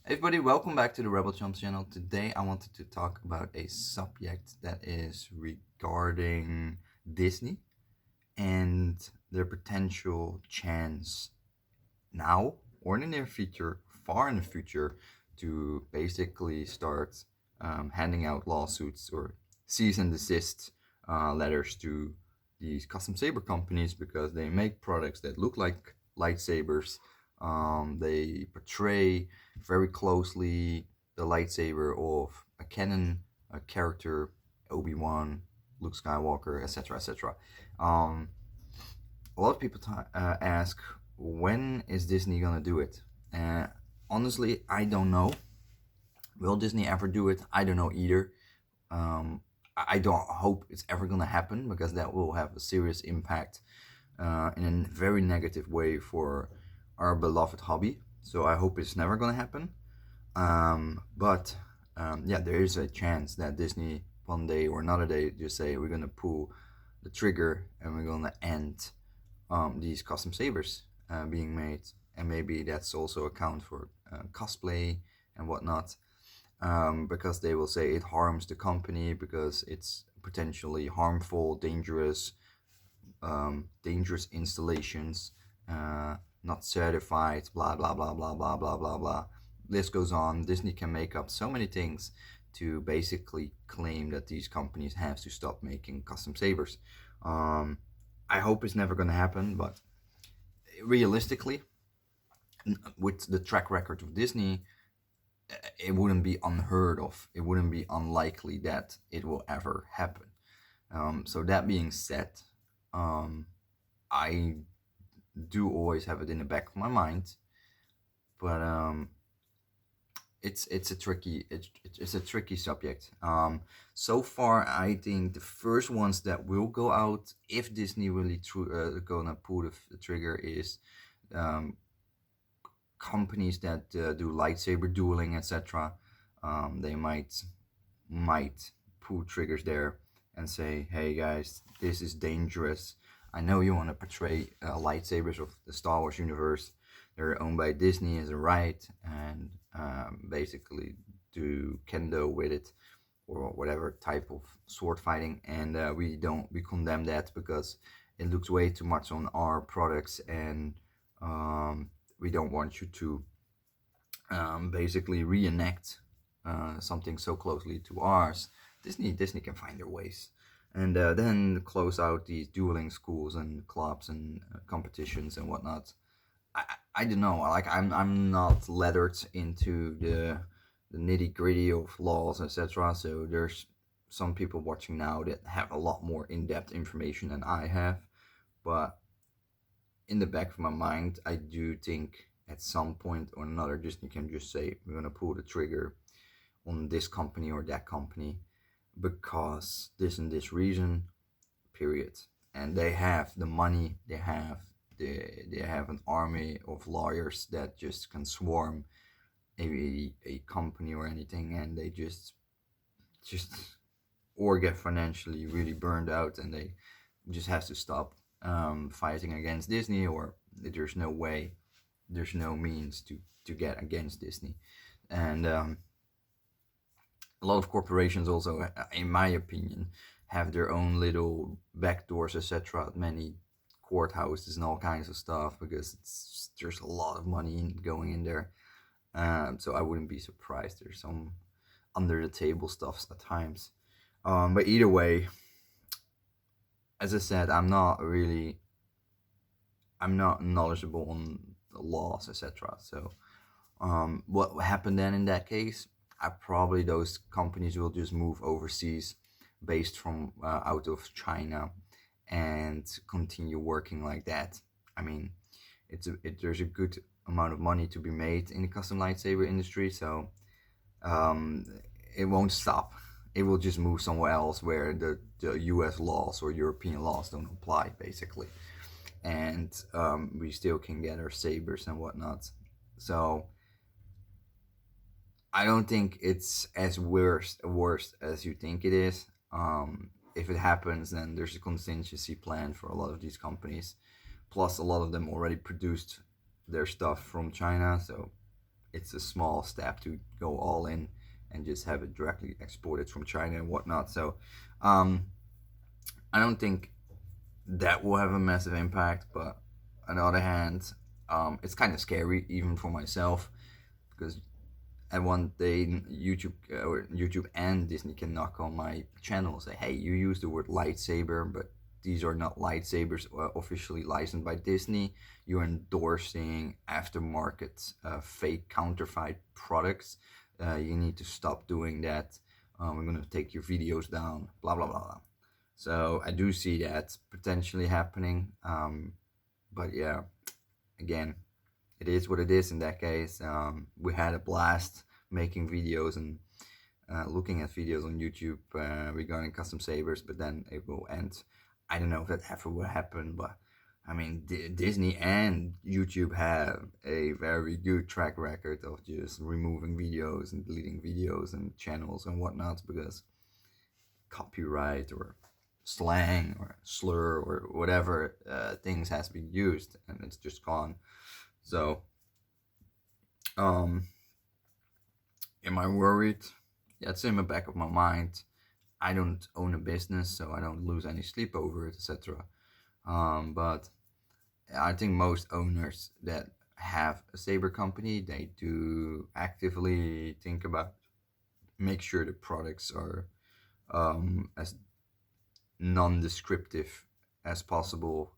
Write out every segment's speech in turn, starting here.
Hey everybody, welcome back to the Rebel Chumps channel. Today I wanted to talk about a subject that is regarding Disney and their potential chance now or in the near future, far in the future, to basically start handing out lawsuits or cease and desist letters to these custom saber companies because they make products that look like lightsabers. They portray very closely the lightsaber of a canon a character, Obi-Wan, Luke Skywalker, etc., etc. Um, a lot of people ask, when is Disney gonna do it? Uh, Honestly, I don't know. Will Disney ever do it? I don't know either. I don't hope it's ever gonna happen because that will have a serious impact in a very negative way for our beloved hobby. So I hope it's never gonna happen. But yeah, there is a chance that Disney one day or another day just say we're gonna pull the trigger and we're gonna end these custom sabers being made, and maybe that's also account for cosplay and whatnot, because they will say it harms the company because it's potentially harmful, dangerous installations, not certified, blah blah blah blah blah blah blah blah. List goes on. Disney can make up so many things to basically claim that these companies have to stop making custom sabers. Um, I hope it's never going to happen, but realistically, with the track record of Disney, it wouldn't be unheard of. It wouldn't be unlikely that it will ever happen. So that being said, um, I do always have it in the back of my mind, but it's a tricky subject. So far, I think the first ones that will go out if Disney really gonna pull the trigger is um, companies that do lightsaber dueling, etc. They might pull triggers there and say, "Hey guys, this is dangerous. I know you want to portray lightsabers of the Star Wars universe. They're owned by Disney as a right, and basically do kendo with it or whatever type of sword fighting. And we condemn that because it looks way too much on our products, and we don't want you to basically reenact something so closely to ours. Disney can find their ways, and then close out these dueling schools and clubs and competitions and whatnot. I don't know. Like I'm not lettered into the nitty gritty of laws, etc. So there's some people watching now that have a lot more in depth information than I have, but in the back of my mind, I do think at some point or another, Disney can just say, we're going to pull the trigger on this company or that company because this and this reason, period. And they have the money, they have an army of lawyers that just can swarm a company or anything, and they just or get financially really burned out, and they just have to stop fighting against Disney, or there's no way, there's no means to get against Disney. And a lot of corporations also, in my opinion, have their own little backdoors, etc. Many courthouses and all kinds of stuff because there's a lot of money going in there. So I wouldn't be surprised there's some under the table stuff at times. But either way, as I said, I'm not knowledgeable on the laws, etc. So what happened then in that case? Probably those companies will just move overseas, based from out of China, and continue working like that. I mean, there's a good amount of money to be made in the custom lightsaber industry, so um, it won't stop. It will just move somewhere else where the U.S. laws or European laws don't apply, basically, and we still can get our sabers and whatnot. So I don't think it's as worst as you think it is. If it happens, then there's a contingency plan for a lot of these companies. Plus, a lot of them already produced their stuff from China, so it's a small step to go all in and just have it directly exported from China and whatnot. So um, I don't think that will have a massive impact. But on the other hand, it's kind of scary even for myself, because at one day YouTube and Disney can knock on my channel and say, "Hey, you use the word lightsaber, but these are not lightsabers officially licensed by Disney. You're endorsing aftermarket fake counterfeit products. You need to stop doing that. We're gonna take your videos down. Blah blah blah blah." So I do see that potentially happening. But yeah, again, it is what it is in that case. We had a blast making videos and looking at videos on YouTube regarding custom sabers, but then it will end. I don't know if that ever will happen, but I mean, Disney and YouTube have a very good track record of just removing videos and deleting videos and channels and whatnot because copyright or slang or slur or whatever things has been used and it's just gone. So um am I worried? Yeah, it's in the back of my mind. I don't own a business, so I don't lose any sleep over it, etc. But I think most owners that have a saber company, they do actively think about make sure the products are as non-descriptive as possible,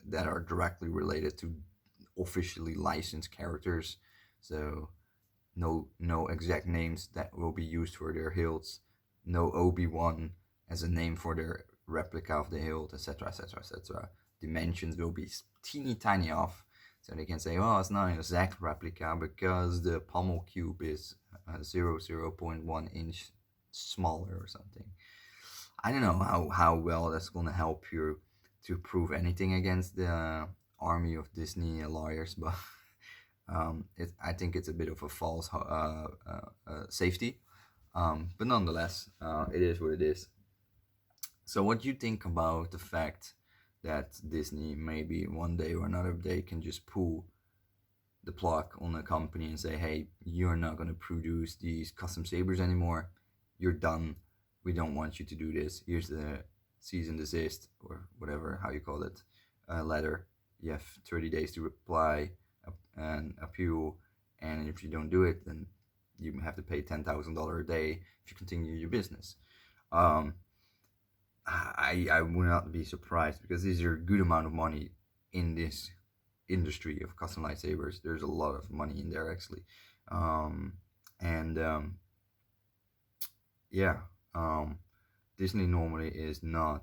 that are directly related to officially licensed characters. So no exact names that will be used for their hilts, no Obi-Wan as a name for their replica of the hilt, etc., etc., etc. Dimensions will be teeny tiny off, so they can say, oh, it's not an exact replica because the pommel cube is 0.1 inch smaller or something. I don't know how well that's gonna help you to prove anything against the army of Disney lawyers, but I think it's a bit of a false safety. But nonetheless, it is what it is. So, what do you think about the fact that Disney maybe one day or another day can just pull the plug on a company and say, "Hey, you're not going to produce these custom sabers anymore. You're done. We don't want you to do this. Here's the cease and desist or whatever how you call it letter. You have 30 days to reply and appeal, and if you don't do it, then you have to pay $10,000 a day if you continue your business." Um, I would not be surprised because these are a good amount of money in this industry of custom lightsabers. There's a lot of money in there actually, um, and yeah, Disney normally is not.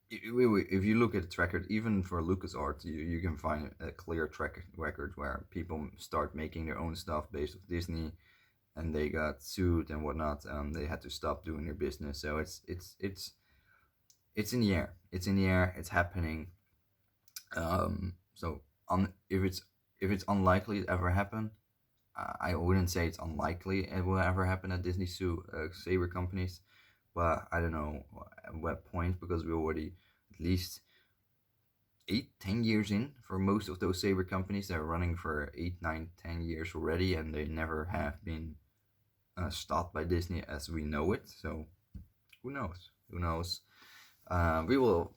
If you look at the track record, even for LucasArts, you can find a clear track record where people start making their own stuff based on Disney, and they got sued and whatnot. They had to stop doing their business. So it's in the air. It's in the air. It's happening. So if it's unlikely to ever happen, I wouldn't say it's unlikely it will ever happen at Disney sue saber companies, but I don't know at what point because we're already at least 8-10 years in for most of those saber companies. They're running for 8, 9, 10 years already, and they never have been stopped by Disney as we know it. So who knows? Who knows? We will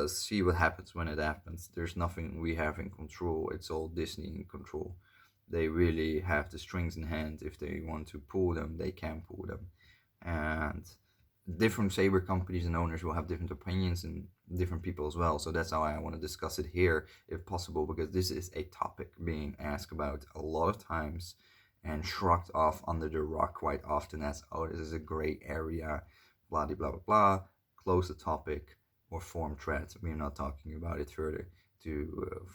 see what happens when it happens. There's nothing we have in control. It's all Disney in control. They really have the strings in hand. If they want to pull them, they can pull them. And different saber companies and owners will have different opinions and different people as well. So that's how I want to discuss it here, if possible, because this is a topic being asked about a lot of times and shrugged off under the rug quite often as, oh, this is a gray area, blah, blah, blah, blah. Close the topic or form threats. We're not talking about it further to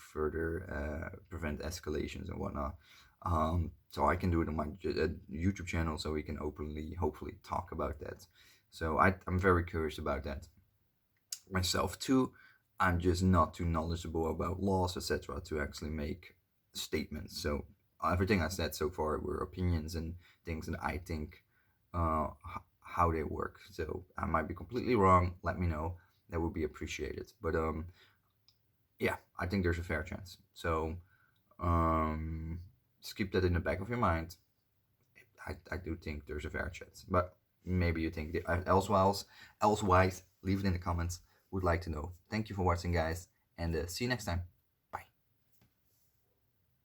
prevent escalations and whatnot. So I can do it on my YouTube channel, so we can openly, hopefully, talk about that. So I'm very curious about that myself too. I'm just not too knowledgeable about laws, etc., to actually make statements. So everything I said so far were opinions and things that I think how they work. So I might be completely wrong. Let me know. That would be appreciated. But yeah, I think there's a fair chance. So Just keep that in the back of your mind. I do think there's a fair chance, but maybe you think elsewise, leave it in the comments. Would like to know. Thank you for watching, guys, and see you next time.